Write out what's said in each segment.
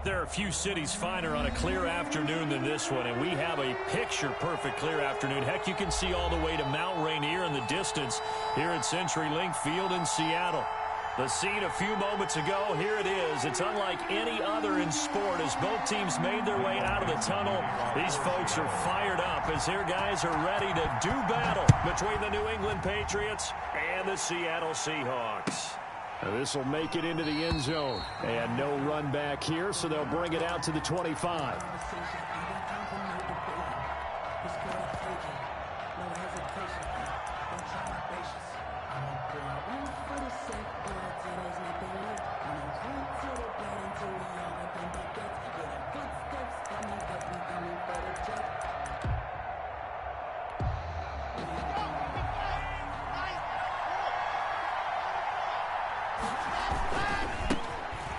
There are a few cities finer on a clear afternoon than this one, and we have a picture-perfect clear afternoon. Heck, you can see all the way to Mount Rainier in the distance here at CenturyLink Field in Seattle. The scene a few moments ago, here it is. It's unlike any other in sport as both teams made their way out of the tunnel. These folks are fired up as their guys are ready to do battle between the New England Patriots and the Seattle Seahawks. This will make it into the end zone. And no run back here, so they'll bring it out to the 25.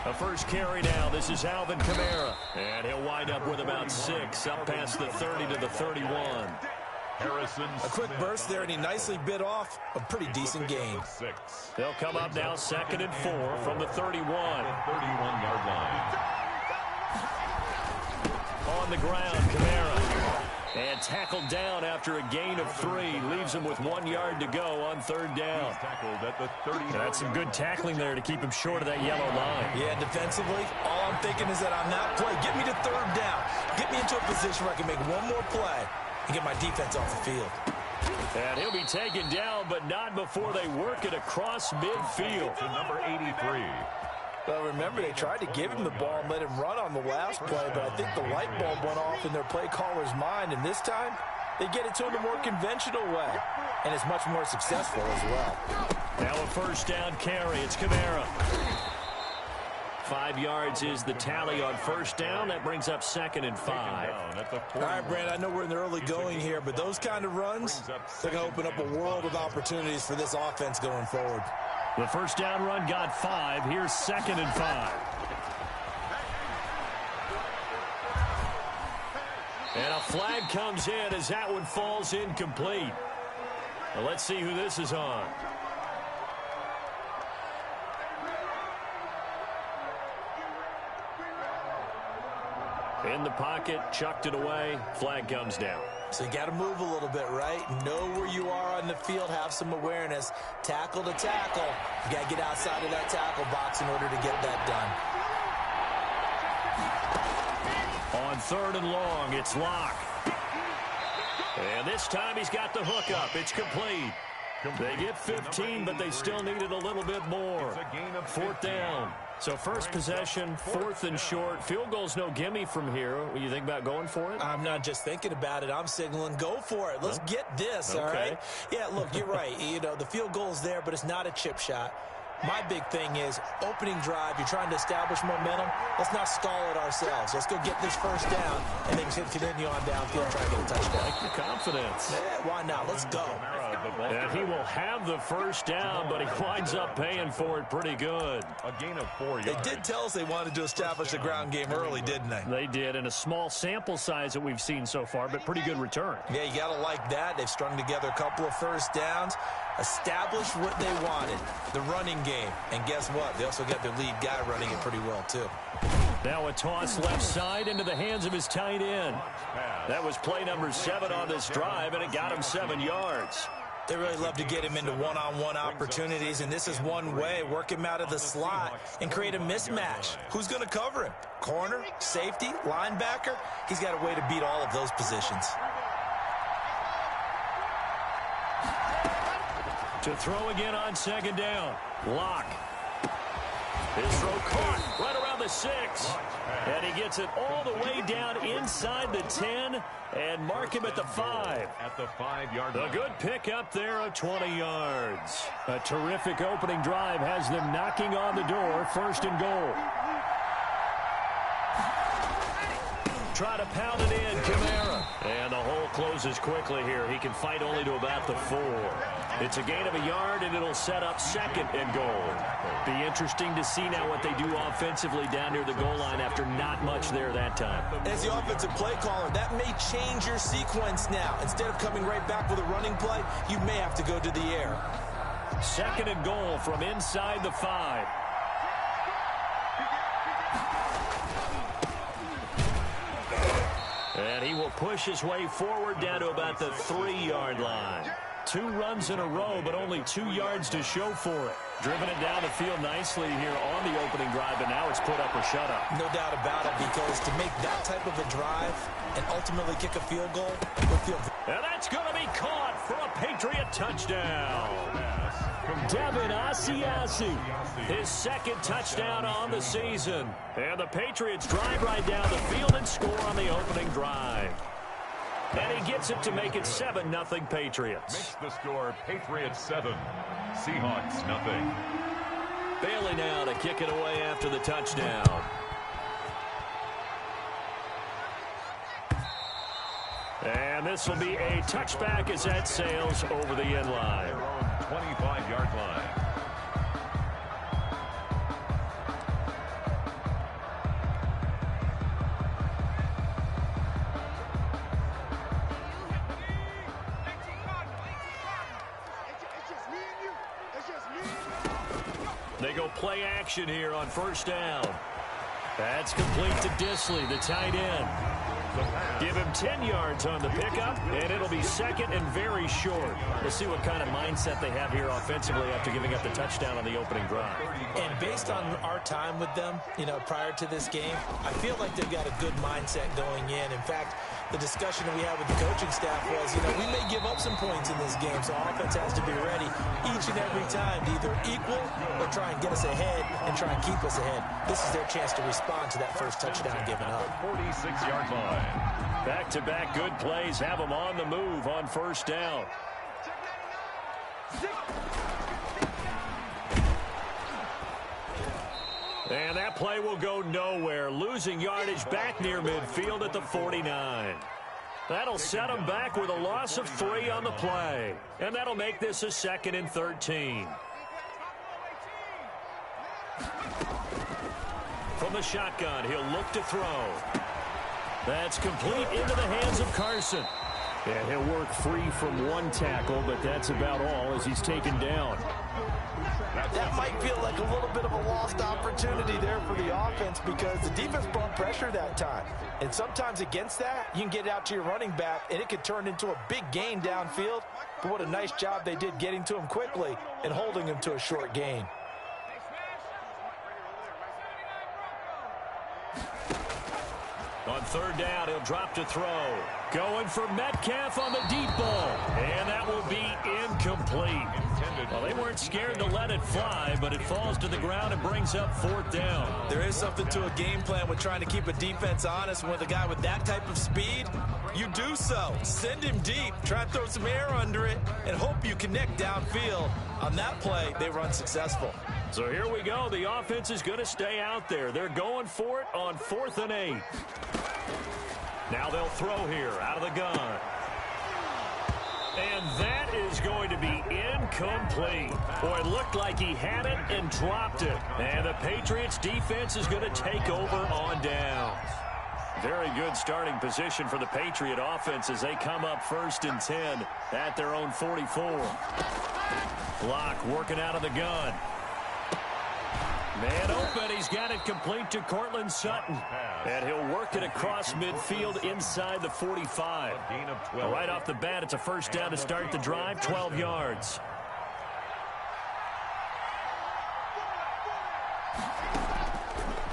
The first carry now. This is Alvin Kamara. And he'll wind up with about 6, up past the 30 to the 31. A quick burst there, and he nicely bit off a pretty decent gain. They'll come up now 2nd and 4 from the 31. 31-yard line. On the ground, Kamara. And tackled down after a gain of 3. Leaves him with 1 yard to go on 3rd down. That's some good tackling there to keep him short of that yellow line. Yeah, defensively, all I'm thinking is that on that play, get me to 3rd down. Get me into a position where I can make one more play and get my defense off the field. And he'll be taken down, but not before they work it across midfield. To number 83. Well, remember, they tried to give him the ball and let him run on the last play, but I think the light bulb went off in their play caller's mind, and this time they get it to him a more conventional way, and it's much more successful as well. Now a 1st down carry. It's Kamara. 5 yards is the tally on 1st down. That brings up 2nd and 5. All right, Brand, I know we're in the early going here, but those kind of runs, they're going to open up a world of opportunities for this offense going forward. The 1st down run got 5. Here's 2nd and 5. And a flag comes in as that one falls incomplete. Well, let's see who this is on. In the pocket, chucked it away, flag comes down. So you got to move a little bit, right? Know where you are on the field, have some awareness. Tackle to tackle. You got to get outside of that tackle box in order to get that done. On 3rd and long, it's Locke. And this time he's got the hook up. It's complete. They get 15, but they still needed a little bit more. 4th down. So first possession, 4th and short. Field goal's no gimme from here. What do you think about going for it? I'm not just thinking about it. I'm signaling go for it. Let's get this, all right? Yeah, look, you're right. You know, the field goal's there, but it's not a chip shot. My big thing is opening drive. You're trying to establish momentum. Let's not stall it ourselves. Let's go get this 1st down, and then continue on downfield, try to get a touchdown. I like your confidence. Yeah, why not? Let's go. And he will have the 1st down, but he winds up paying for it pretty good. A gain of 4 yards. They did tell us they wanted to establish the ground game early, didn't they? They did, in a small sample size that we've seen so far, but pretty good return. Yeah, you got to like that. They've strung together a couple of 1st downs, established what they wanted, the running game. And guess what? They also got their lead guy running it pretty well, too. Now a toss left side into the hands of his tight end. That was play number 7 on this drive, and it got him 7 yards. They really love to get him into one-on-one opportunities, and this is one way. Work him out of the slot and create a mismatch. Who's going to cover him? Corner, safety, linebacker? He's got a way to beat all of those positions. To throw again on 2nd down. Locke. His throw caught right around the 6. And he gets it all the way down inside the 10 and mark him at the 5. At the 5-yard line. A good pick up there of 20 yards. A terrific opening drive has them knocking on the door. 1st and goal. Try to pound it in, Kamara. And the hole closes quickly here. He can fight only to about the 4. It's a gain of a yard, and it'll set up 2nd and goal. Be interesting to see now what they do offensively down near the goal line after not much there that time. As the offensive play caller, that may change your sequence now. Instead of coming right back with a running play, you may have to go to the air. 2nd and goal from inside the 5. And he will push his way forward down to about the 3-yard line. 2 runs in a row, but only 2 yards to show for it. Driven it down the field nicely here on the opening drive, and now it's put up or shut up. No doubt about it, because to make that type of a drive and ultimately kick a field goal would feel... And that's going to be caught for a Patriot touchdown. Devin Asiasi, his 2nd touchdown on the season. And the Patriots drive right down the field and score on the opening drive. And he gets it to make it 7-0 Patriots. Makes the score Patriots 7, Seahawks nothing. Bailey now to kick it away after the touchdown. And this will be a touchback as that sails over the end line. Their own 25-yard line. They go play action here on 1st down. That's complete to Disley, the tight end. Give him 10 yards on the pickup, and it'll be 2nd and very short. We'll see what kind of mindset they have here offensively after giving up the touchdown on the opening drive. And based on our time with them, prior to this game, I feel like they've got a good mindset going in. In fact, the discussion that we had with the coaching staff was, we may give up some points in this game, so offense has to be ready each and every time to either equal or try and get us ahead and try and keep us ahead. This is their chance to respond to that first touchdown given up. 46-yard line. Back-to-back good plays have them on the move on 1st down. And that play will go nowhere, losing yardage back near midfield at the 49. That'll set them back with a loss of 3 on the play. And that'll make this a 2nd and 13. From the shotgun, he'll look to throw. That's complete into the hands of Carson. And he'll work free from 1 tackle, but that's about all as he's taken down. That might feel like a little bit of a lost opportunity there for the offense because the defense brought pressure that time. And sometimes against that, you can get out to your running back, and it could turn into a big gain downfield. But what a nice job they did getting to him quickly and holding him to a short gain. On 3rd down, he'll drop to throw. Going for Metcalf on the deep ball. And that will be incomplete. Well, they weren't scared to let it fly, but it falls to the ground and brings up 4th down. There is something to a game plan with trying to keep a defense honest. With a guy with that type of speed, you do so. Send him deep. Try and throw some air under it and hope you connect downfield. On that play, they were unsuccessful. So here we go. The offense is going to stay out there. They're going for it on 4th and 8. Now they'll throw here out of the gun. And that is going to be incomplete. Boy, it looked like he had it and dropped it. And the Patriots defense is going to take over on downs. Very good starting position for the Patriot offense as they come up 1st and 10 at their own 44. Block working out of the gun. Man open, he's got it complete to Cortland Sutton. And he'll work it across midfield inside the 45. Right off the bat, it's a 1st down to start the drive, 12 yards.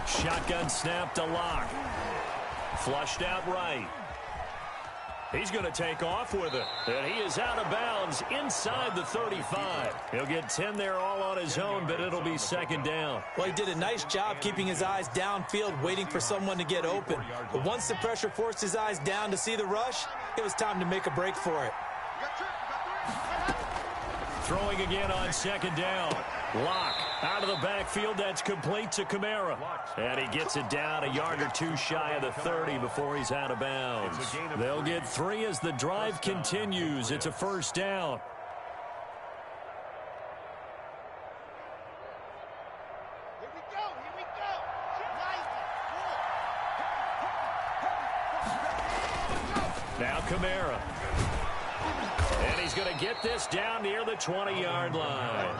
Shotgun snap to Locke. Flushed out right. He's going to take off with it. And he is out of bounds inside the 35. He'll get 10 there all on his own, but it'll be 2nd down. Well, he did a nice job keeping his eyes downfield, waiting for someone to get open. But once the pressure forced his eyes down to see the rush, it was time to make a break for it. Throwing again on 2nd down. Locke out of the backfield. That's complete to Kamara. And he gets it down a yard or 2 shy of the 30 before he's out of bounds. They'll get 3 as the drive continues. It's a 1st down. Now Kamara. And he's going to get this down near the 20-yard line.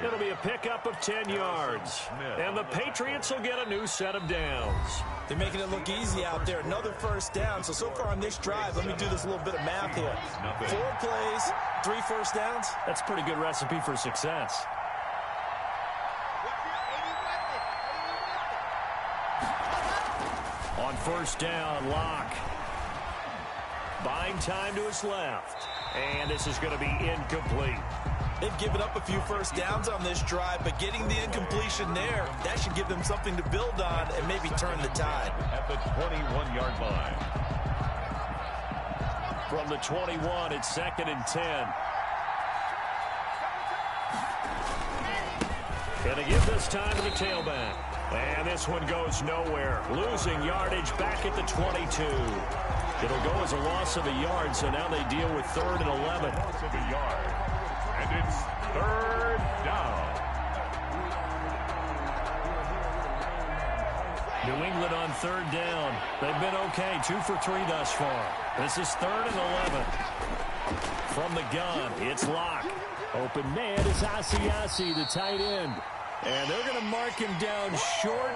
It'll be a pickup of 10 yards. And the Patriots will get a new set of downs. They're making it look easy out there. Another first down. So far on this drive, let me do this little bit of math here. 4 plays, 3 first downs. That's a pretty good recipe for success. On first down, Locke. Buying time to his left. And this is going to be incomplete. They've given up a few first downs on this drive, but getting the incompletion there, that should give them something to build on and maybe turn the tide. At the 21-yard line. From the 21, it's 2nd and 10. Going to give this time to the tailback. And this one goes nowhere. Losing yardage back at the 22. It'll go as a loss of a yard, so now they deal with 3rd and 11. Loss of a yard. And it's 3rd down. New England on 3rd down. They've been okay, 2 for 3 thus far. This is 3rd and 11. From the gun, it's Locke. Open man is Asiasi, the tight end. And they're going to mark him down short,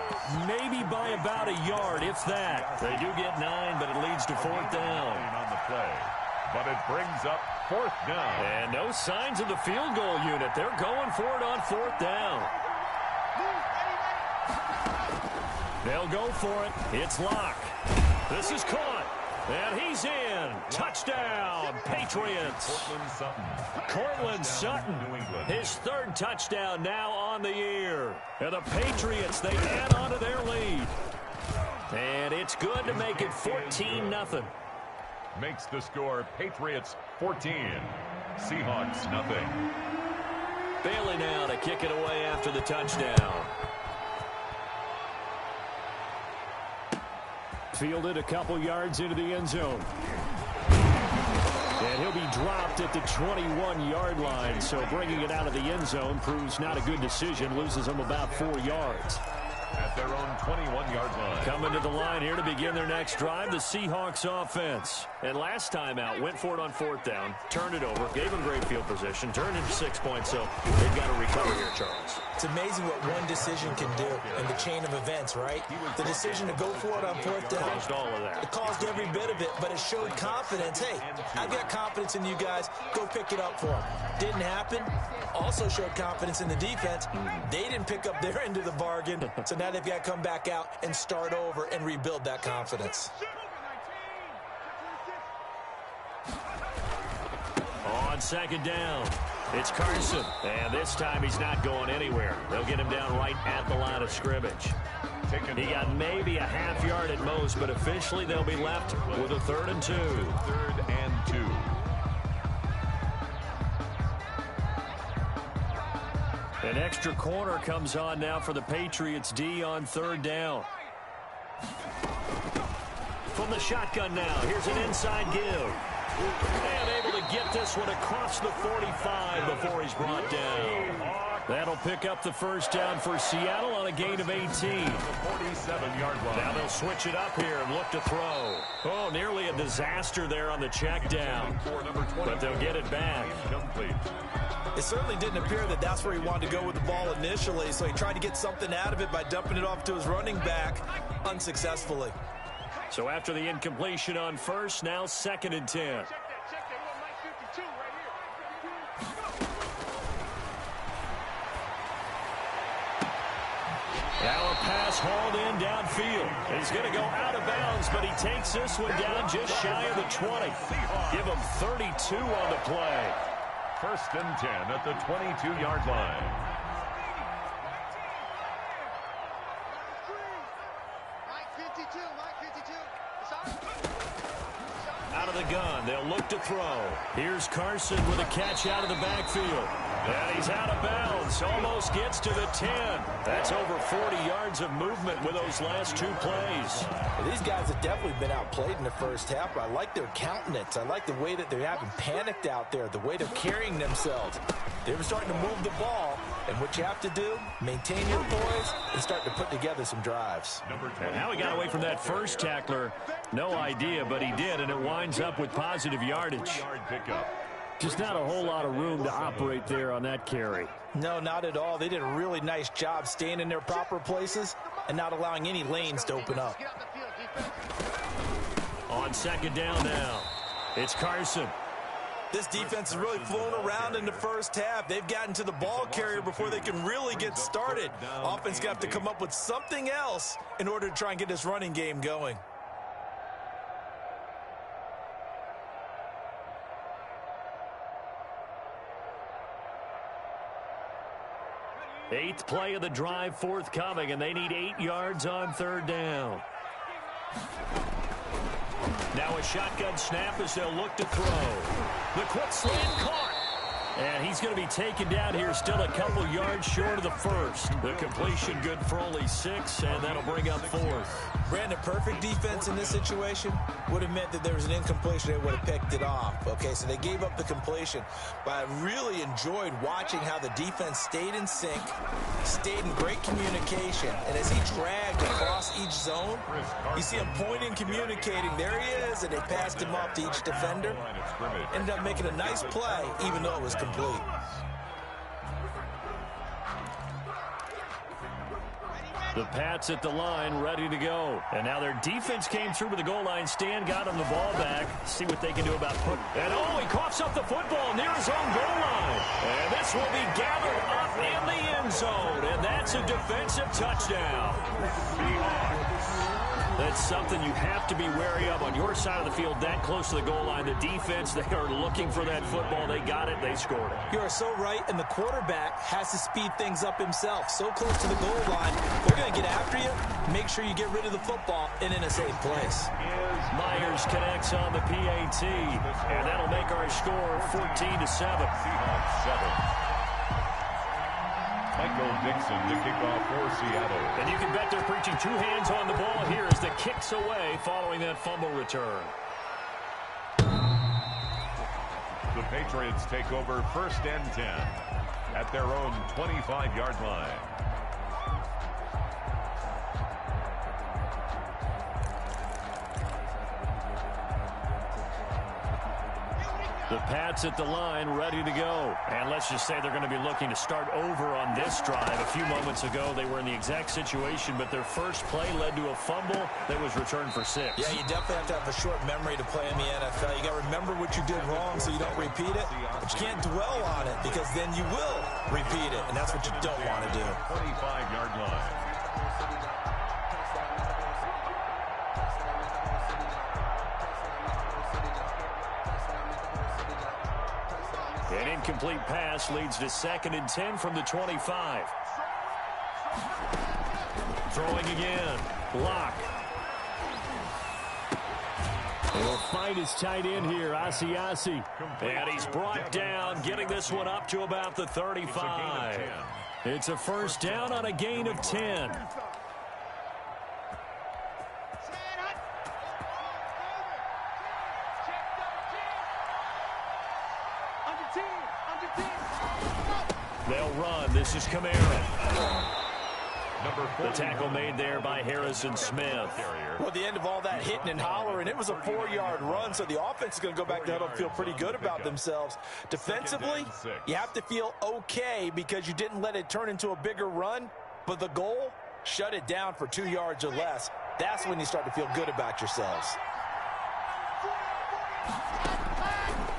maybe by about a yard, if that. They do get 9, but it leads to 4th down. On the play, but it brings up 4th down. And no signs of the field goal unit. They're going for it on 4th down. They'll go for it. It's Locke. This is caught. And he's in. Touchdown, Patriots. Cortland Sutton, his 3rd touchdown now on the year. And the Patriots, they add on to their lead. And it's good to make it 14-0. Makes the score Patriots 14. Seahawks nothing. Bailey now to kick it away after the touchdown. Fielded a couple yards into the end zone. And he'll be dropped at the 21-yard line, so bringing it out of the end zone proves not a good decision. Loses them about 4 yards. At their own 21-yard line. Coming to the line here to begin their next drive, the Seahawks offense. And last time out, went for it on 4th down, turned it over, gave them great field position, turned into 6 points, so they've got to recover here, Charles. It's amazing what one decision can do in the chain of events, right? The decision to go for it on 4th down. Caused all of that. It caused every bit of it, but it showed confidence. Hey, I've got confidence in you guys. Go pick it up for them. Didn't happen. Also showed confidence in the defense. They didn't pick up their end of the bargain, so now they've got to come back out and start over and rebuild that confidence. On 2nd down, it's Carson. And this time he's not going anywhere. They'll get him down right at the line of scrimmage. He got maybe a half yard at most, but officially they'll be left with a 3rd and 2. 3rd and 2. An extra corner comes on now for the Patriots D on 3rd down. From the shotgun now, here's an inside give. And able to get this one across the 45 before he's brought down. That'll pick up the 1st down for Seattle on a gain of 18. 47-yard line. Now they'll switch it up here and look to throw. Oh, nearly a disaster there on the check down. But they'll get it back. It certainly didn't appear that that's where he wanted to go with the ball initially, so he tried to get something out of it by dumping it off to his running back unsuccessfully. So after the incompletion on 1st, now 2nd and 10. Now a pass hauled in downfield. He's going to go out of bounds, but he takes this one down just shy of the 20. Give him 32 on the play. 1st and 10 at the 22-yard line. Out of the gun, they'll look to throw. Here's Carson with a catch out of the backfield. And he's out of bounds, almost gets to the 10. That's over 40 yards of movement with those last 2 plays. Well, these guys have definitely been outplayed in the 1st half, but I like their countenance. I like the way that they haven't panicked out there, the way they're carrying themselves. They were starting to move the ball, And what you have to do, maintain your poise and start to put together some drives. And how he got away from that first tackler, no idea, but he did, and it winds up with positive yardage. Just not a whole lot of room to operate there on that carry. No, not at all. They did a really nice job staying in their proper places and not allowing any lanes to open up. On second down now, it's Carson. This defense has really flown around in the first half. They've gotten to the ball carrier before they can really get started. Offense got to come up with something else in order to try and get this running game going. Eighth play of the drive forthcoming, and they need 8 yards on third down. Now a shotgun snap as they'll look to throw. The quick slant caught. And he's going to be taken down here, still a couple yards short of the first. The completion good for only 6, and that'll bring up 4th. Brandon, perfect defense in this situation would have meant that there was an incompletion. They would have picked it off. Okay, so they gave up the completion. But I really enjoyed watching how the defense stayed in sync, stayed in great communication. And as he dragged across each zone, you see him pointing, communicating. There he is, and they passed him off to each defender. Ended up making a nice play, even though it was complete. The Pats at the line, ready to go. And now their defense came through with the goal line stand, got him the ball back. See what they can do about put. And oh, he coughs up the football near his own goal line. And this will be gathered up in the end zone. And that's a defensive touchdown. That's something you have to be wary of on your side of the field, that close to the goal line. The defense, they are looking for that football. They got it. They scored it. You are so right, and the quarterback has to speed things up himself. So close to the goal line. They're going to get after you. Make sure you get rid of the football and in a safe place. Myers connects on the PAT, and that'll make our score 14-7. Seahawks 7. Michael Dixon to kick off for Seattle. And you can bet they're preaching 2 hands on the ball here as the kick's away following that fumble return. The Patriots take over 1st and 10 at their own 25-yard line. The Pats at the line, ready to go. And let's just say they're going to be looking to start over on this drive. A few moments ago, they were in the exact situation, but their first play led to a fumble that was returned for 6. Yeah, you definitely have to have a short memory to play in the NFL. You got to remember what you did wrong so you don't repeat it, but you can't dwell on it because then you will repeat it, and that's what you don't want to do. 25-yard line. An incomplete pass leads to 2nd and 10 from the 25. Throwing again. Lock. Will find his tight end here, Asiasi. And he's brought down, getting this one up to about the 35. It's a 1st down on a gain of 10. They'll run. This is Kamara. The tackle made there by Harrison Smith. Well, at the end of all that hitting and hollering, it was a 4-yard run, so the offense is going to go back to huddle and feel pretty good about themselves. Defensively, you have to feel okay because you didn't let it turn into a bigger run, but the goal, shut it down for 2 yards or less. That's when you start to feel good about yourselves.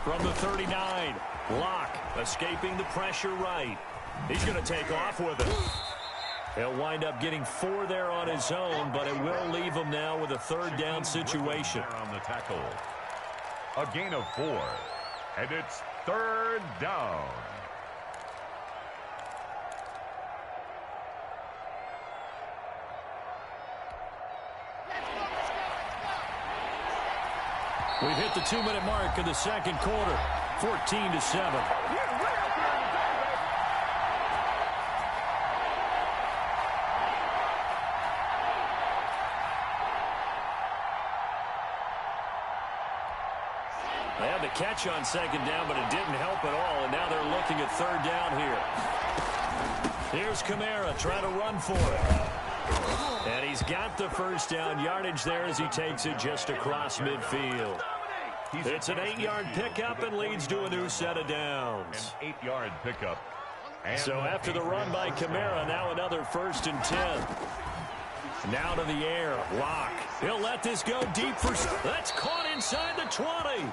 From the 39, Locke escaping the pressure right. He's going to take off with it. He'll wind up getting 4 there on his own, but it will leave him now with a 3rd down situation. On the tackle. A gain of 4, and it's 3rd down. We've hit the 2-minute mark in the 2nd quarter, 14-7. They had the catch on 2nd down, but it didn't help at all, and now they're looking at 3rd down here. Here's Kamara trying to run for it. And he's got the first down yardage there as he takes it just across midfield. It's an 8-yard pickup and leads to a new set of downs. An 8-yard pickup. So after the run by Kamara, now another 1st and 10. Now to the air. Lock. He'll let this go deep for... That's caught inside the 20.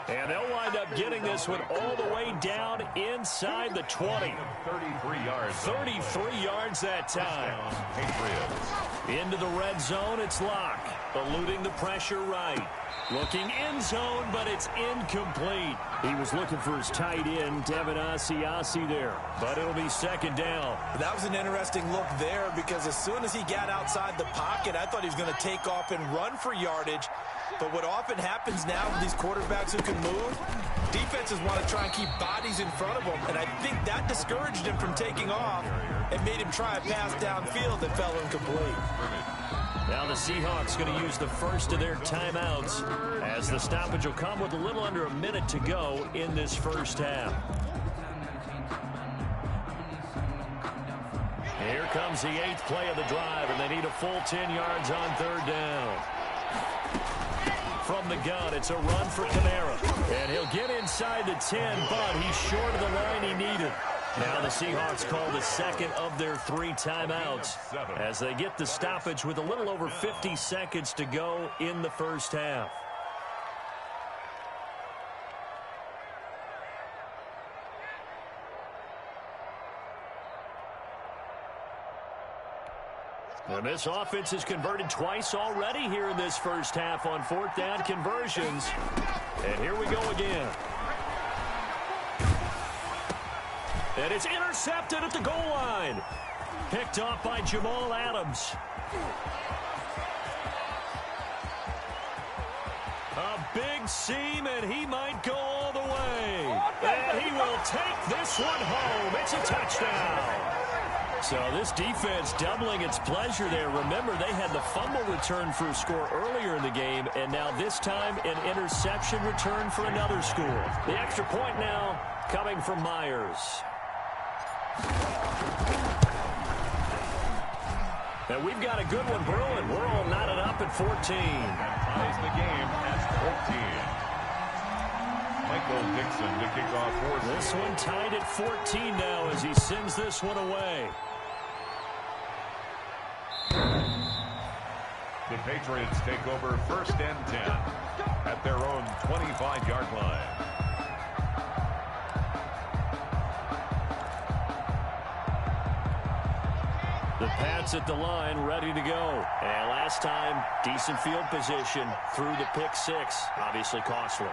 And they'll wind up getting this one all the way down inside the 20. 33 yards. 33 yards that time. Patriots. Into the red zone, it's Lock. Eluding the pressure right. Looking end zone, but it's incomplete. He was looking for his tight end, Devin Asiasi there. But it'll be 2nd down. That was an interesting look there because as soon as he got outside the pocket, I thought he was going to take off and run for yardage. But what often happens now with these quarterbacks who can move, defenses want to try and keep bodies in front of them. And I think that discouraged him from taking off and made him try a pass downfield that fell incomplete. Now the Seahawks going to use the first of their timeouts as the stoppage will come with a little under a minute to go in this first half. Here comes the 8th play of the drive, and they need a full 10 yards on 3rd down. From the gun, it's a run for Kamara. And he'll get inside the 10, but he's short of the line he needed. Now the Seahawks call the 2nd of their 3 timeouts as they get the stoppage with a little over 50 seconds to go in the first half. And this offense has converted twice already here in this first half on 4th down conversions. And here we go again. And it's intercepted at the goal line. Picked off by Jamal Adams. A big seam, and he might go all the way. And he will take this one home. It's a touchdown. So this defense doubling its pleasure there. Remember, they had the fumble return for a score earlier in the game, and now this time an interception return for another score. The extra point now coming from Myers. And we've got a good one brewing. We're all knotted up at 14. That ties the game at 14. Michael Dixon to kick off 4. This one tied at 14 now as he sends this one away. The Patriots take over 1st and 10 at their own 25-yard line. The Pats at the line, ready to go. And last time, decent field position through the pick 6. Obviously costly.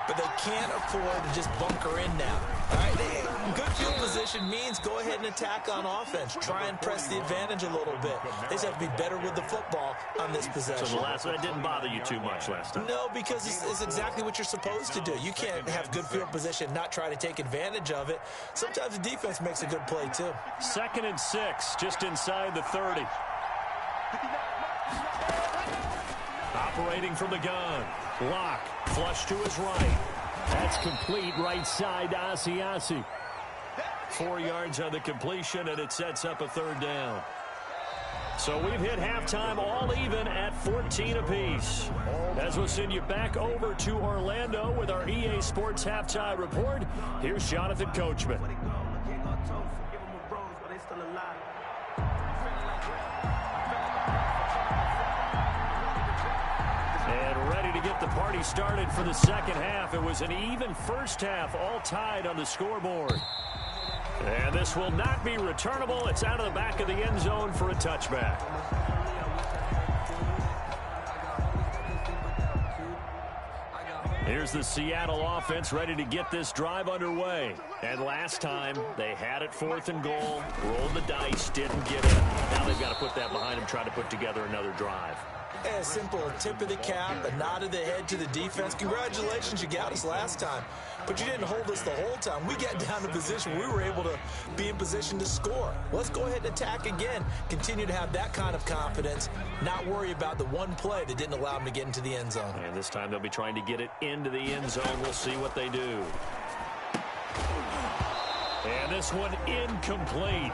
But they can't afford to just bunker in now. All right, good field position means go ahead and attack on offense. Try and press the advantage a little bit. They just have to be better with the football on this possession. So the last one didn't bother you too much last time? No, because it's exactly what you're supposed to do. You can't have good field position, not try to take advantage of it. Sometimes the defense makes a good play, too. 2nd and 6, just inside the 30. Operating from the gun. Lock, flush to his right. That's complete right side to Asiasi. 4 yards on the completion, and it sets up a 3rd down. So we've hit halftime all even at 14 apiece. As we'll send you back over to Orlando with our EA Sports Halftime Report, here's Jonathan Coachman. And ready to get the party started for the second half. It was an even first half, all tied on the scoreboard. And this will not be returnable. It's out of the back of the end zone for a touchback. Here's the Seattle offense ready to get this drive underway. And last time, they had it 4th and goal, rolled the dice, didn't get it. Now they've got to put that behind them, try to put together another drive. A simple tip of the cap, a nod of the head to the defense. Congratulations, you got us last time. But you didn't hold us the whole time. We got down to position. We were able to be in position to score. Let's go ahead and attack again. Continue to have that kind of confidence. Not worry about the one play that didn't allow them to get into the end zone. And this time they'll be trying to get it into the end zone. We'll see what they do. And this one incomplete.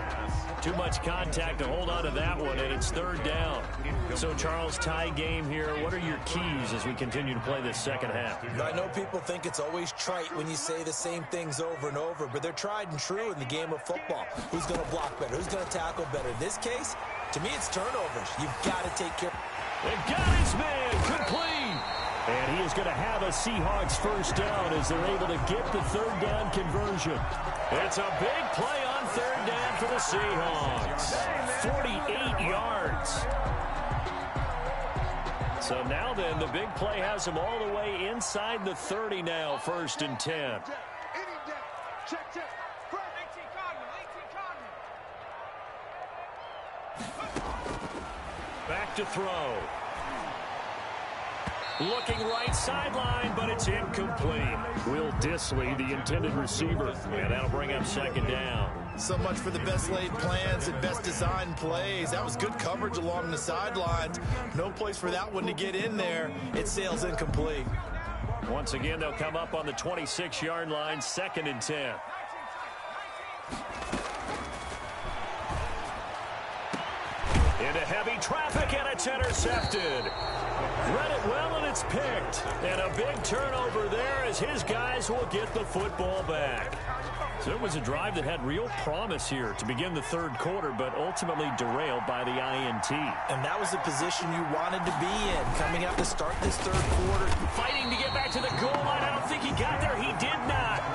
Too much contact to hold on to that one, and it's third down. So, Charles, tie game here. What are your keys as we continue to play this second half? I know people think it's always trite when you say the same things over and over, but they're tried and true in the game of football. Who's going to block better? Who's going to tackle better? In this case, to me, it's turnovers. You've got to take care. They've got his man complete. And he is going to have a Seahawks first down as they're able to get the third down conversion. It's a big play on third down for the Seahawks. 48 yards. So now then, the big play has them all the way inside the 30 now, 1st and 10. Back to throw. Looking right sideline, but it's incomplete. Will Dissly, the intended receiver. And that'll bring up second down. So much for the best laid plans and best designed plays. That was good coverage along the sidelines. No place for that one to get in there. It sails incomplete. Once again, they'll come up on the 26-yard line, 2nd and 10. Into heavy traffic, and it's intercepted. Read it well, and it's picked. And a big turnover there as his guys will get the football back. So it was a drive that had real promise here to begin the third quarter, but ultimately derailed by the INT. And that was the position you wanted to be in, coming out to start this third quarter. Fighting to get back to the goal line. I don't think he got there. He did not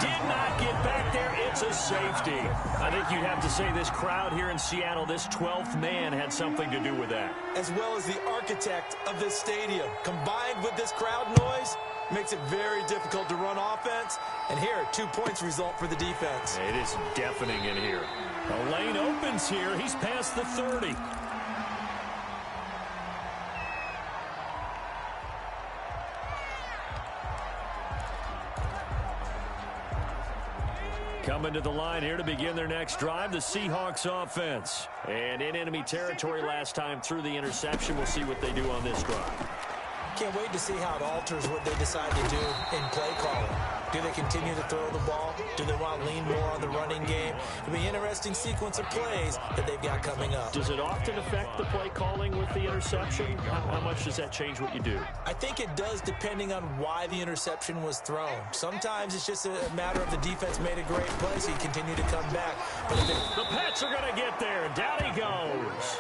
get back there. It's a safety. I think you'd have to say this crowd here in Seattle, this 12th man, had something to do with that. As well as the architect of this stadium. Combined with this crowd noise, makes it very difficult to run offense. And here, 2 points result for the defense. It is deafening in here. The lane opens here. He's past the 30. Coming to the line here to begin their next drive, the Seahawks offense. And in enemy territory last time through the interception. We'll see what they do on this drive. Can't wait to see how it alters what they decide to do in play calling. Do they continue to throw the ball? Do they want to lean more on the running game? It'll be an interesting sequence of plays that they've got coming up. Does it often affect the play calling with the interception? How much does that change what you do? I think it does, depending on why the interception was thrown. Sometimes it's just a matter of the defense made a great play, so you continue to come back. But if the Pats are going to get there. Down he goes.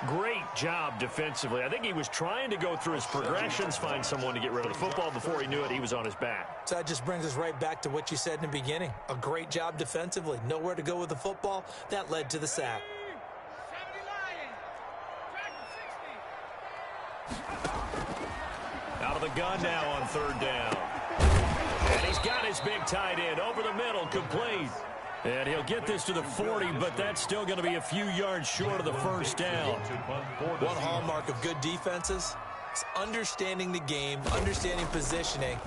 Great job defensively. I think he was trying to go through his progressions, find someone to get rid of the football. Before he knew it, he was on his back. So that just brings us right back to what you said in the beginning. A great job defensively. Nowhere to go with the football. That led to the sack. Out of the gun now on third down. And he's got his big tight end over the middle, complete. And he'll get this to the 40, but that's still going to be a few yards short of the first down. One hallmark of good defenses is understanding the game, understanding positioning,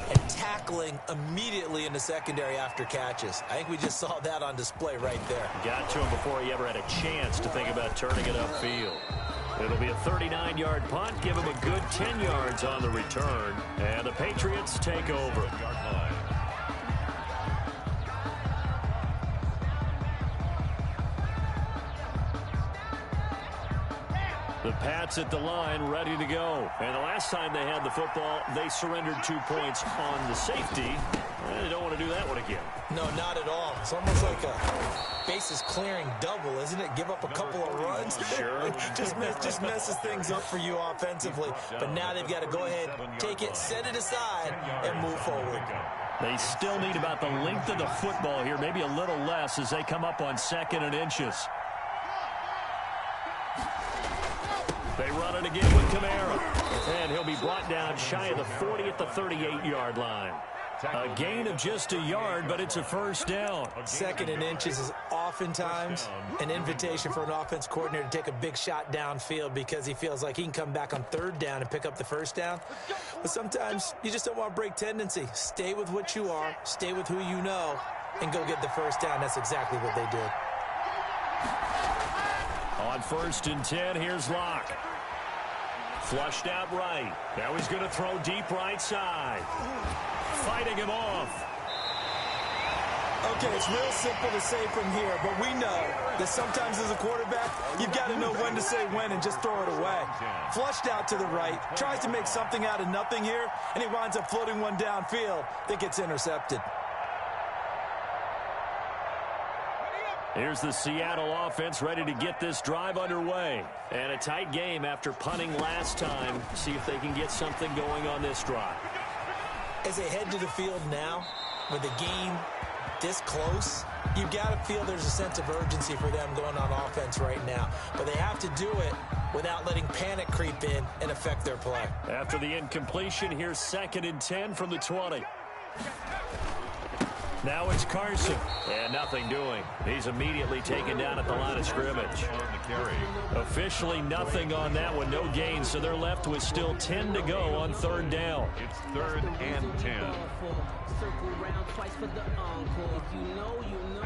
and tackling immediately in the secondary after catches. I think we just saw that on display right there. Got to him before he ever had a chance to think about turning it upfield. It'll be a 39-yard punt, give him a good 10 yards on the return, and the Patriots take over. The Pats at the line, ready to go. And the last time they had the football, they surrendered 2 points on the safety. They don't want to do that one again. No, not at all. It's almost like a bases clearing double, isn't it? Give up a couple of runs. Sure. just messes things up for you offensively. But now they've got to go ahead, take it, set it aside, and move forward. They still need about the length of the football here, maybe a little less as they come up on 2nd and inches. They run it again with Kamara. And he'll be brought down shy of the 40 at the 38-yard line. A gain of just a yard, but it's a first down. 2nd and inches is oftentimes an invitation for an offense coordinator to take a big shot downfield because he feels like he can come back on 3rd down and pick up the first down. But sometimes you just don't want to break tendency. Stay with what you are, stay with who you know, and go get the first down. That's exactly what they did. On 1st and 10, here's Locke. Flushed out right. Now he's going to throw deep right side. Fighting him off. Okay, it's real simple to say from here, but we know that sometimes as a quarterback, you've got to know when to say when and just throw it away. Flushed out to the right, tries to make something out of nothing here, and he winds up floating one downfield that gets intercepted. Here's the Seattle offense ready to get this drive underway. And a tight game after punting last time. See if they can get something going on this drive. As they head to the field now, with the game this close, you've got to feel there's a sense of urgency for them going on offense right now. But they have to do it without letting panic creep in and affect their play. After the incompletion, here's 2nd and 10 from the 20. Now it's Carson, and nothing doing. He's immediately taken down at the line of scrimmage. Officially nothing on that one, no gain, so they're left with still 10 to go on 3rd down. It's 3rd and 10. Circle round twice for the encore. If you know, you know.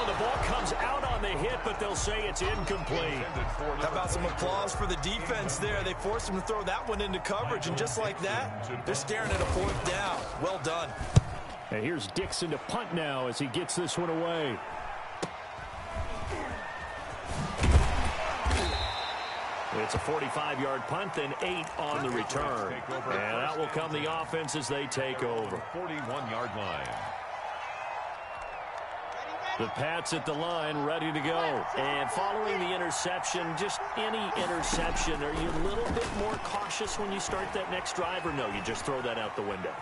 The ball comes out on the hit, but they'll say it's incomplete. How about some applause for the defense there? They forced him to throw that one into coverage, and just like that, they're staring at a 4th down. Well done. And here's Dixon to punt now as he gets this one away. It's a 45-yard punt, then 8 on the return. And that will come the offense as they take over. 41-yard line. The Pats at the line, ready to go. And following the interception, just any interception, are you a little bit more cautious when you start that next drive, or no, you just throw that out the window?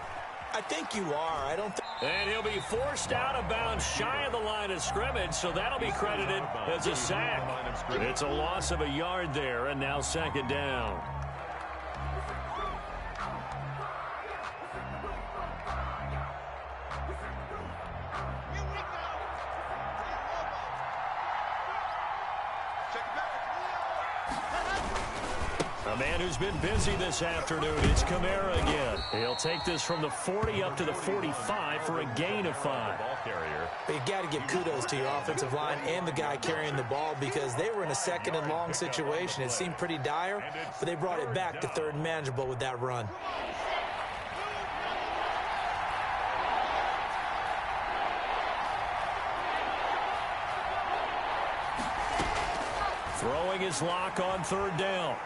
I think you are. I don't think. And he'll be forced out of bounds shy of the line of scrimmage, so that'll be credited as a sack. It's a loss of a yard there, and now 2nd down. A man who's been busy this afternoon, it's Kamara again. He'll take this from the 40 up to the 45 for a gain of 5. But you got to give kudos to your offensive line and the guy carrying the ball, because they were in a 2nd and long situation. It seemed pretty dire, but they brought it back to 3rd and manageable with that run. Throwing his lock on 3rd down.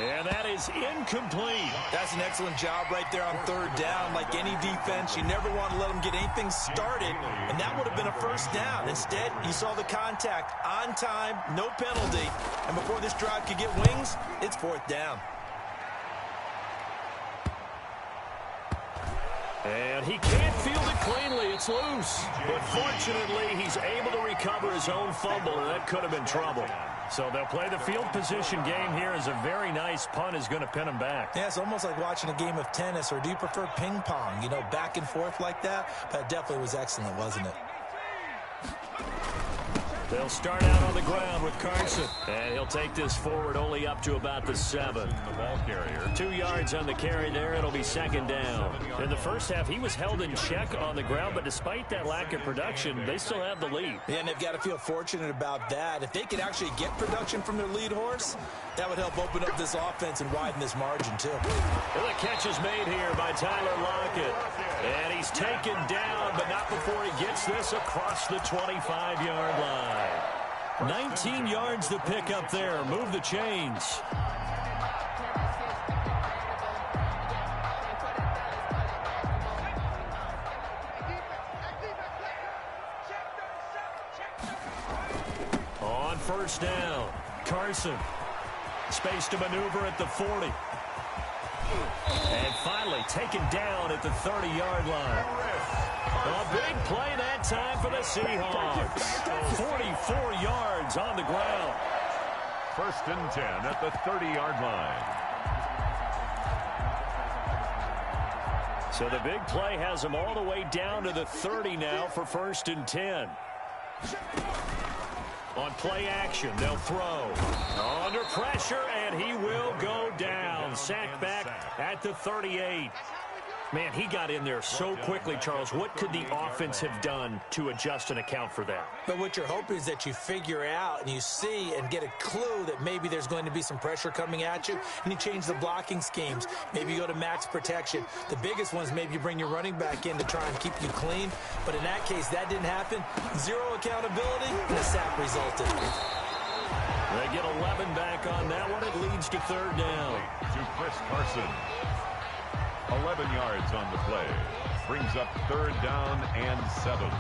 And that is incomplete. That's an excellent job right there on 3rd down. Like any defense, you never want to let them get anything started, and that would have been a 1st down. Instead, you saw the contact on time, no penalty, and before this drive could get wings, it's 4th down. And he can't field it cleanly. It's loose. But fortunately, he's able to recover his own fumble, and that could have been trouble. So they'll play the field position game here as a very nice punt is going to pin him back. Yeah, it's almost like watching a game of tennis, or do you prefer ping pong? You know, back and forth like that? That definitely was excellent, wasn't it? They'll start out on the ground with Carson. And he'll take this forward only up to about the 7. The ball carrier. 2 yards on the carry there. It'll be 2nd down. In the first half, he was held in check on the ground, but despite that lack of production, they still have the lead. Yeah, and they've got to feel fortunate about that. If they could actually get production from their lead horse, that would help open up this offense and widen this margin, too. Well, the catch is made here by Tyler Lockett. And he's taken down, but not before he gets this across the 25-yard line. 19 yards to pick up there. Move the chains. On 1st down, Carson. Space to maneuver at the 40. And finally taken down at the 30-yard line. A big play that time for the Seahawks. 44 yards on the ground. 1st and 10 at the 30-yard line. So the big play has them all the way down to the 30 now for 1st and 10. On play action, they'll throw. Under pressure, and he will go down. Sacked back at the 38. Man, he got in there so quickly, Charles. What could the offense have done to adjust and account for that? But what you're hoping is that you figure out and you see and get a clue that maybe there's going to be some pressure coming at you, and you change the blocking schemes. Maybe you go to max protection. The biggest one is maybe you bring your running back in to try and keep you clean. But in that case, that didn't happen. Zero accountability, and a sack resulted. They get 11 back on that one. It leads to third down. To Chris Carson. 11 yards on the play. Brings up third down and 7.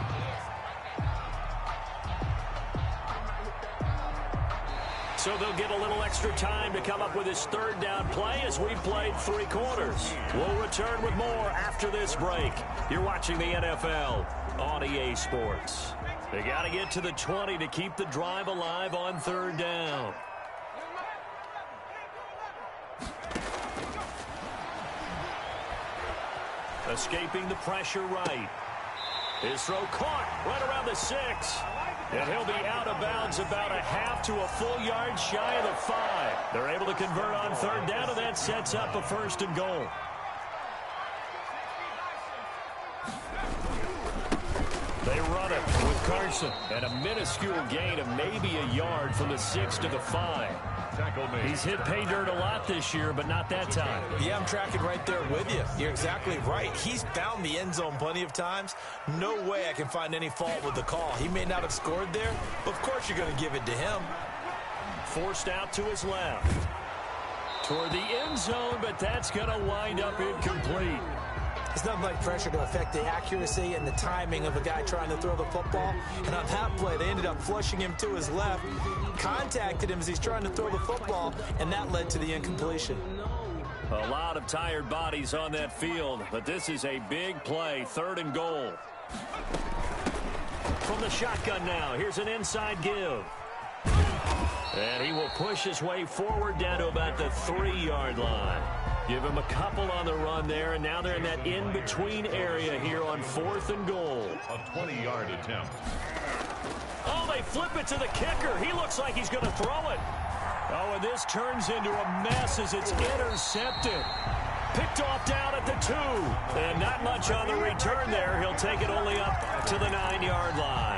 So they'll get a little extra time to come up with his third down play as we've played 3 quarters. We'll return with more after this break. You're watching the NFL on EA Sports. They got to get to the 20 to keep the drive alive on third down. Escaping the pressure right. His throw caught right around the 6. And he'll be out of bounds about a half to a full yard shy of the 5. They're able to convert on third down, and that sets up a 1st and goal. They run it with Carson. And a minuscule gain of maybe a yard from the 6 to the 5. He's hit pay dirt a lot this year, but not that time. Yeah, I'm tracking right there with you. You're exactly right. He's found the end zone plenty of times. No way I can find any fault with the call. He may not have scored there, but of course you're going to give it to him. Forced out to his left. Toward the end zone, but that's going to wind up incomplete. It's nothing like pressure to affect the accuracy and the timing of a guy trying to throw the football. And on that play, they ended up flushing him to his left, contacted him as he's trying to throw the football, and that led to the incompletion. A lot of tired bodies on that field, but this is a big play, 3rd and goal. From the shotgun now, here's an inside give. And he will push his way forward down to about the 3-yard line. Give him a couple on the run there, and now they're in that in-between area here on 4th and goal. A 20-yard attempt. Oh, they flip it to the kicker. He looks like he's going to throw it. Oh, and this turns into a mess as it's intercepted. Picked off down at the 2. And not much on the return there. He'll take it only up to the 9-yard line.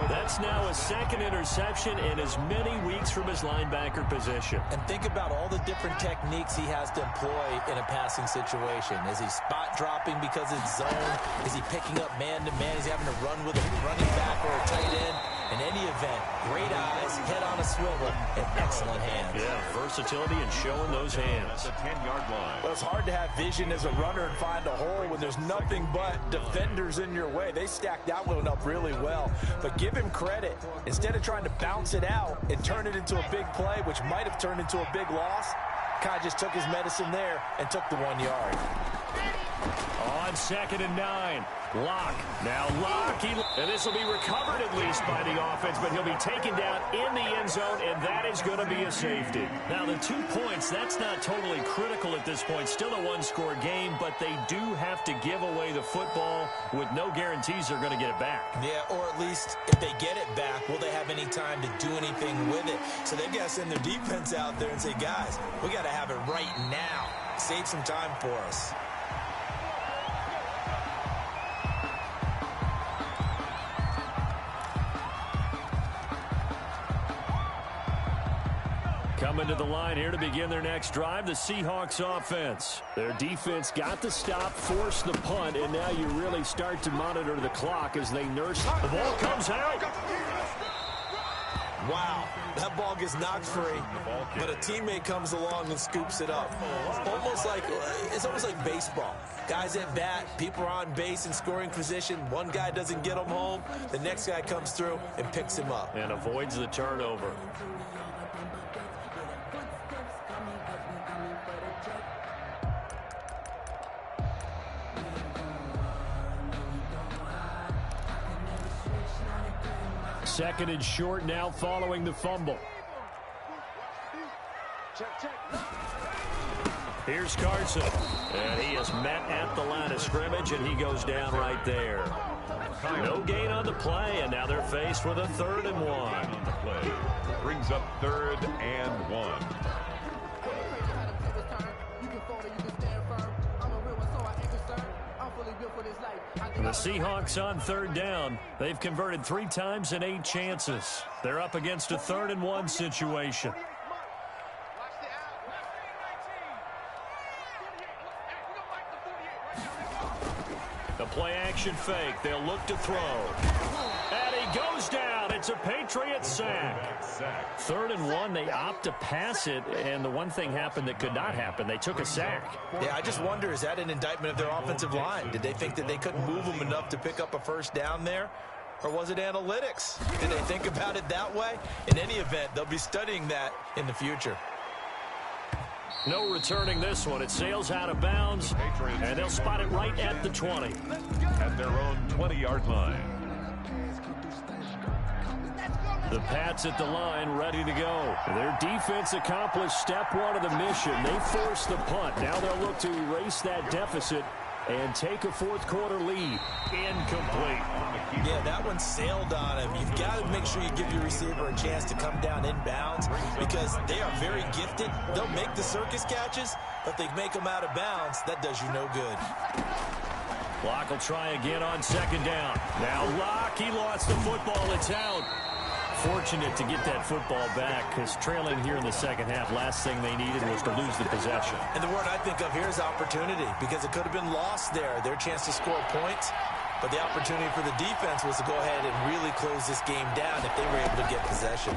That's now a 2nd interception in as many weeks from his linebacker position. And think about all the different techniques he has to employ in a passing situation. Is he spot dropping because it's zone? Is he picking up man-to-man? Is he having to run with a running back or a tight end? In any event, great eyes, head on a swivel, and excellent hands. Yeah, versatility and showing those hands. At the 10-yard line. Well, it's hard to have vision as a runner and find a hole when there's nothing but defenders in your way. They stacked that one up really well. But give him credit. Instead of trying to bounce it out and turn it into a big play, which might have turned into a big loss, Kai just took his medicine there and took the 1 yard. On 2nd and 9. Locke. Now Locke. And this will be recovered at least by the offense, but he'll be taken down in the end zone, and that is going to be a safety. Now the 2 points, that's not totally critical at this point. Still a 1-score game, but they do have to give away the football with no guarantees they're going to get it back. Yeah, or at least if they get it back, will they have any time to do anything with it? So they've got to send their defense out there and say, guys, we got to have it right now. Save some time for us. Coming to the line here to begin their next drive, the Seahawks offense. Their defense got the stop, forced the punt, and now you really start to monitor the clock as they nurse. The ball comes out. Wow, that ball gets knocked free, but a teammate comes along and scoops it up. It's almost like baseball. Guys at bat, people are on base in scoring position. One guy doesn't get him home, the next guy comes through and picks him up. And avoids the turnover. Second and short now following the fumble. Here's Carson. And he is met at the line of scrimmage, and he goes down right there. No gain on the play, and now they're faced with a 3rd and 1. Brings up 3rd and 1. The Seahawks on third down. They've converted 3 times in 8 chances. They're up against a 3rd and 1 situation. The play action fake. They'll look to throw. And he goes down. It's a Patriots sack. 3rd and 1. They opt to pass it, and the one thing happened that could not happen. They took a sack. Yeah, I just wonder, is that an indictment of their offensive line? Did they think that they couldn't move them enough to pick up a first down there? Or was it analytics? Did they think about it that way? In any event, they'll be studying that in the future. No returning this one. It sails out of bounds, and they'll spot it right at the 20. At their own 20-yard line. The Pats at the line, ready to go. Their defense accomplished step 1 of the mission. They forced the punt. Now they'll look to erase that deficit and take a 4th quarter lead. Incomplete. Yeah, that one sailed on him. You've got to make sure you give your receiver a chance to come down inbounds because they are very gifted. They'll make the circus catches, but if they make them out of bounds, that does you no good. Locke will try again on 2nd down. Now Locke, he lost the football. It's out. Fortunate to get that football back because trailing here in the second half, last thing they needed was to lose the possession. And the word I think of here is opportunity because it could have been lost there, their chance to score points. But the opportunity for the defense was to go ahead and really close this game down if they were able to get possession.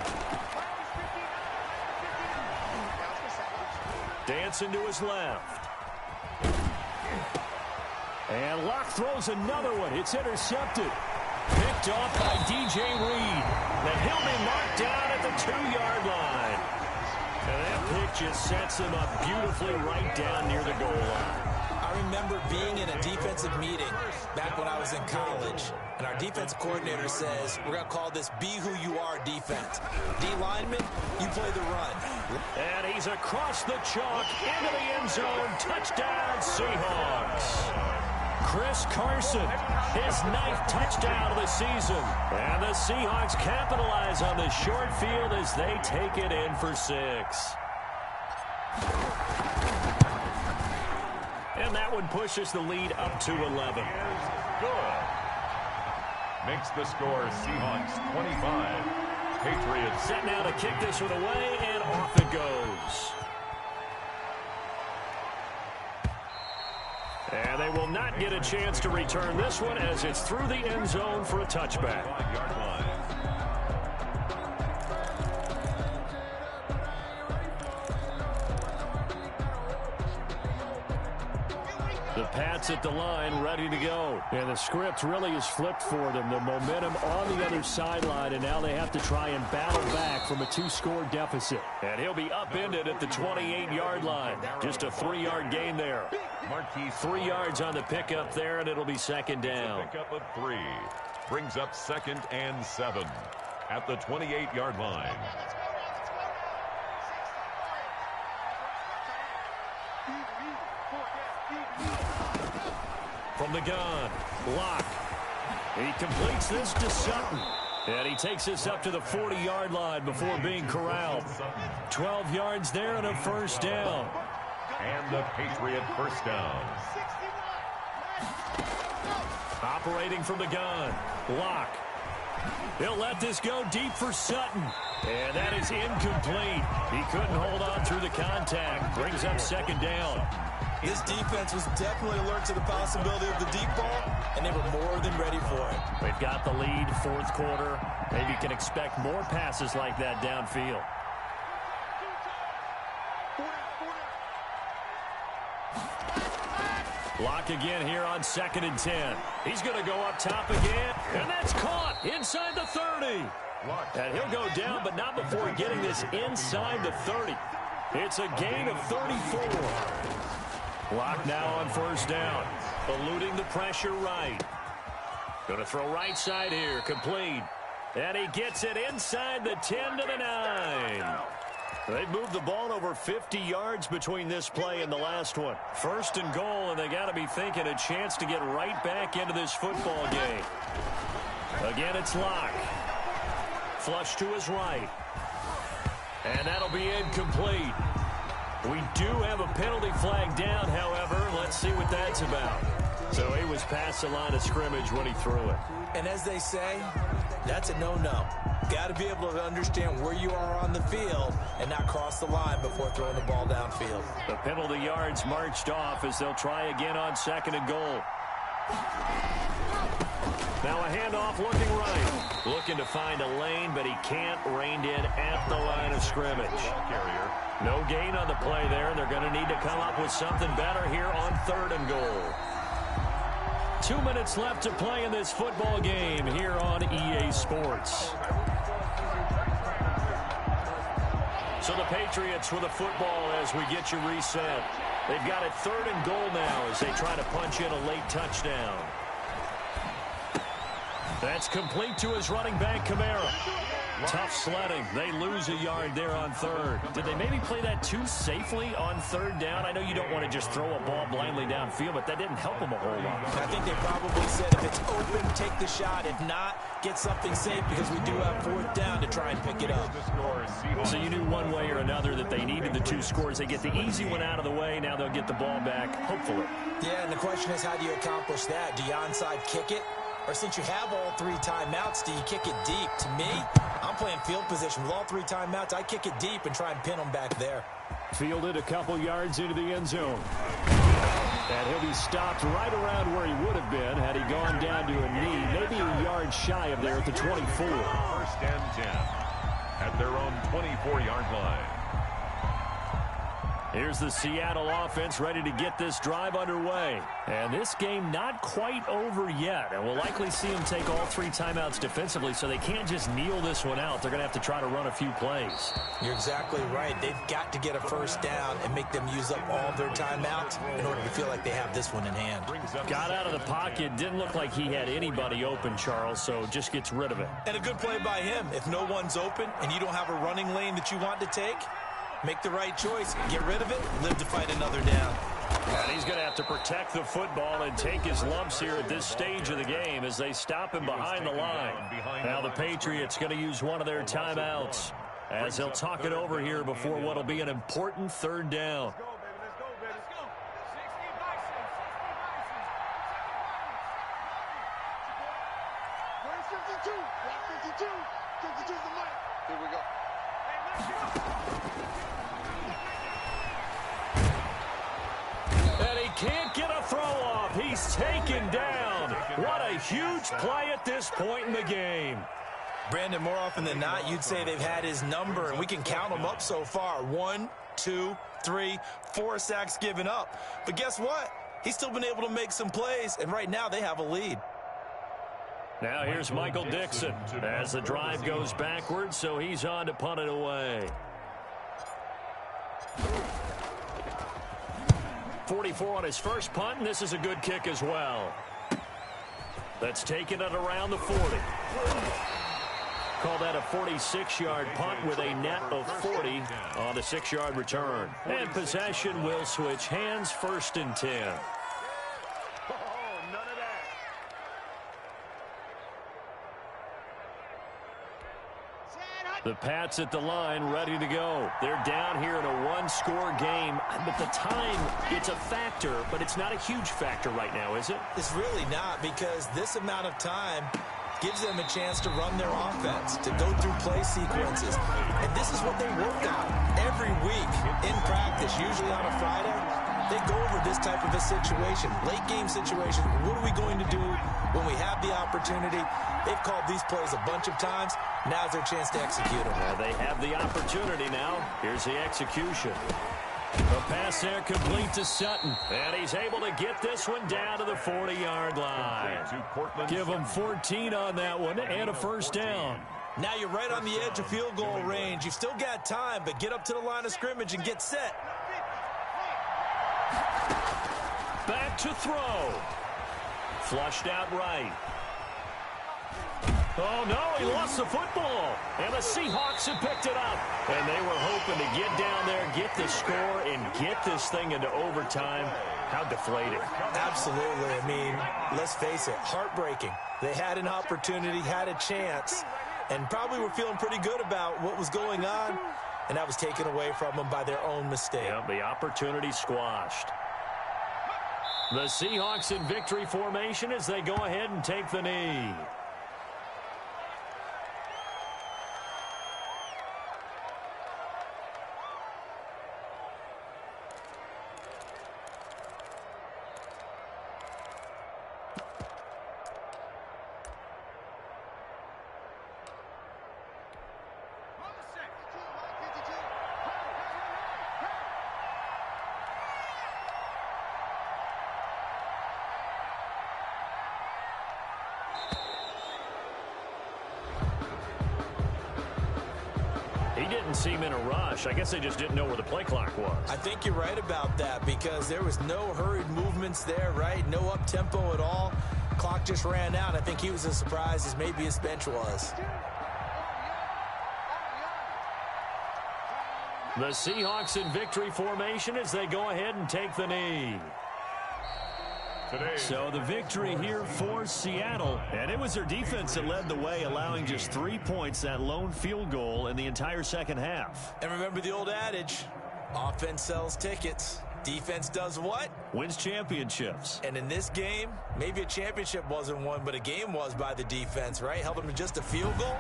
Dancing to his left. And Locke throws another one. It's intercepted. Picked off by DJ Reed. And he'll be marked down at the 2-yard line. And that pick just sets him up beautifully right down near the goal line. I remember being in a defensive meeting back when I was in college, and our defensive coordinator says, we're going to call this Be Who You Are defense. D lineman, you play the run. And he's across the chalk into the end zone. Touchdown, Seahawks. Chris Carson, his 9th touchdown of the season. And the Seahawks capitalize on the short field as they take it in for 6. And that one pushes the lead up to 11. Good. Makes the score Seahawks 25. Patriots set now to kick this one away, and off it goes. And they will not get a chance to return this one as it's through the end zone for a touchback. 5-yard line. The Pats at the line, ready to go. And the script really is flipped for them. The momentum on the other sideline, and now they have to try and battle back from a 2-score deficit. And he'll be upended at the 28-yard line. Just a 3-yard gain there. 3 yards on the pickup there, and it'll be 2nd down. Pickup of 3. Brings up 2nd and 7 at the 28-yard line. From the gun, Locke. He completes this to Sutton. And he takes this up to the 40-yard line before being corralled. 12 yards there and a 1st down. And the Patriot 1st down. Operating from the gun, Locke. He'll let this go deep for Sutton. And that is incomplete. He couldn't hold on through the contact. Brings up 2nd down. This defense was definitely alert to the possibility of the deep ball, and they were more than ready for it. They've got the lead, 4th quarter. Maybe you can expect more passes like that downfield. Locke again here on 2nd and 10. He's going to go up top again, and that's caught inside the 30. And he'll go down, but not before getting this inside the 30. It's a gain of 34. Locke now on 1st down, eluding the pressure right. Going to throw right side here, complete. And he gets it inside the 10 to the 9. They've moved the ball over 50 yards between this play and the last one. 1st and goal, and they got to be thinking a chance to get right back into this football game. Again, it's Locke. Flush to his right. And that'll be incomplete. We do have a penalty flag down, however. Let's see what that's about. So he was past the line of scrimmage when he threw it. And as they say, that's a no-no. Got to be able to understand where you are on the field and not cross the line before throwing the ball downfield. The penalty yards marched off as they'll try again on 2nd and goal. Now a handoff looking right. Looking to find a lane, but he can't. Reined in at the line of scrimmage. No gain on the play there, and they're going to need to come up with something better here on 3rd and goal. 2 minutes left to play in this football game here on EA Sports. So the Patriots with a football as we get you reset. They've got it 3rd and goal now as they try to punch in a late touchdown. That's complete to his running back, Kamara. Tough sledding. They lose a yard there on 3rd. Did they maybe play that too safely on 3rd down? I know you don't want to just throw a ball blindly downfield, but that didn't help them a whole lot. I think they probably said if it's open, take the shot. If not, get something safe because we do have 4th down to try and pick it up. So you knew one way or another that they needed the 2 scores. They get the easy one out of the way. Now they'll get the ball back, hopefully. Yeah, and the question is, how do you accomplish that? Do you onside kick it? Or since you have all 3 timeouts, do you kick it deep? To me, I'm playing field position. With all 3 timeouts, I kick it deep and try and pin them back there. Fielded a couple yards into the end zone. And he'll be stopped right around where he would have been had he gone down to a knee, maybe a yard shy of there at the 24. 1st and 10 at their own 24-yard line. Here's the Seattle offense ready to get this drive underway. And this game not quite over yet. And we'll likely see them take all 3 timeouts defensively, so they can't just kneel this one out. They're going to have to try to run a few plays. You're exactly right. They've got to get a 1st down and make them use up all of their timeouts in order to feel like they have this one in hand. Got out of the pocket. Didn't look like he had anybody open, Charles, so just gets rid of it. And a good play by him. If no one's open and you don't have a running lane that you want to take, make the right choice, get rid of it, live to fight another down. And he's going to have to protect the football and take his lumps here at this stage of the game as they stop him behind the line. Now the Patriots going to use one of their timeouts as they'll talk it over here before what will be an important 3rd down. Here we go. And he can't get a throw off. He's taken down. What a huge play at this point in the game. Brandon, more often than not, you'd say they've had his number, and we can count them up so far. 1, 2, 3, 4 sacks given up. But guess what? He's still been able to make some plays, and right now they have a lead. Now here's Michael Dixon as the drive goes backwards, so he's on to punt it away. 44 on his first punt, and this is a good kick as well. That's taken it around the 40. Call that a 46-yard punt with a net of 40 on the 6-yard return. And possession will switch hands, 1st and 10. The Pats at the line, ready to go. They're down here in a 1-score game. But the time, it's a factor, but it's not a huge factor right now, is it? It's really not, because this amount of time gives them a chance to run their offense, to go through play sequences. And this is what they work on every week in practice, usually on a Friday. They go over this type of a situation, late game situation. What are we going to do when we have the opportunity? They've called these plays a bunch of times. Now's their chance to execute them. Well, they have the opportunity now. Here's the execution. The pass there complete to Sutton. And he's able to get this one down to the 40-yard line. Give him 14 on that one and a 1st down. Now you're right on the edge of field goal range. You've still got time, but get up to the line of scrimmage and get set. Back to throw. Flushed out right. Oh, no, he lost the football. And the Seahawks have picked it up. And they were hoping to get down there, get the score, and get this thing into overtime. How deflating. Absolutely. I mean, let's face it, heartbreaking. They had an opportunity, had a chance, and probably were feeling pretty good about what was going on, and that was taken away from them by their own mistake. Yeah, the opportunity squashed. The Seahawks in victory formation as they go ahead and take the knee. He didn't seem in a rush. I guess they just didn't know where the play clock was. I think you're right about that because there was no hurried movements there, right? No up-tempo at all. Clock just ran out. I think he was as surprised as maybe his bench was. The Seahawks in victory formation as they go ahead and take the knee. So the victory here for Seattle, and it was their defense that led the way, allowing just 3 points, that lone field goal in the entire second half. And remember the old adage, offense sells tickets. Defense does what? Wins championships. And in this game, maybe a championship wasn't won, but a game was by the defense, right? Held them to just a field goal.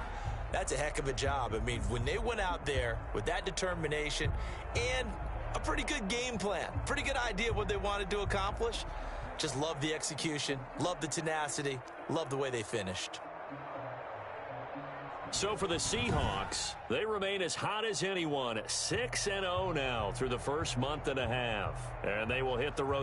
That's a heck of a job. I mean, when they went out there with that determination and a pretty good game plan, pretty good idea of what they wanted to accomplish, just love the execution, love the tenacity, love the way they finished. So for the Seahawks, they remain as hot as anyone, 6-0 now through the first month and a half. And they will hit the road.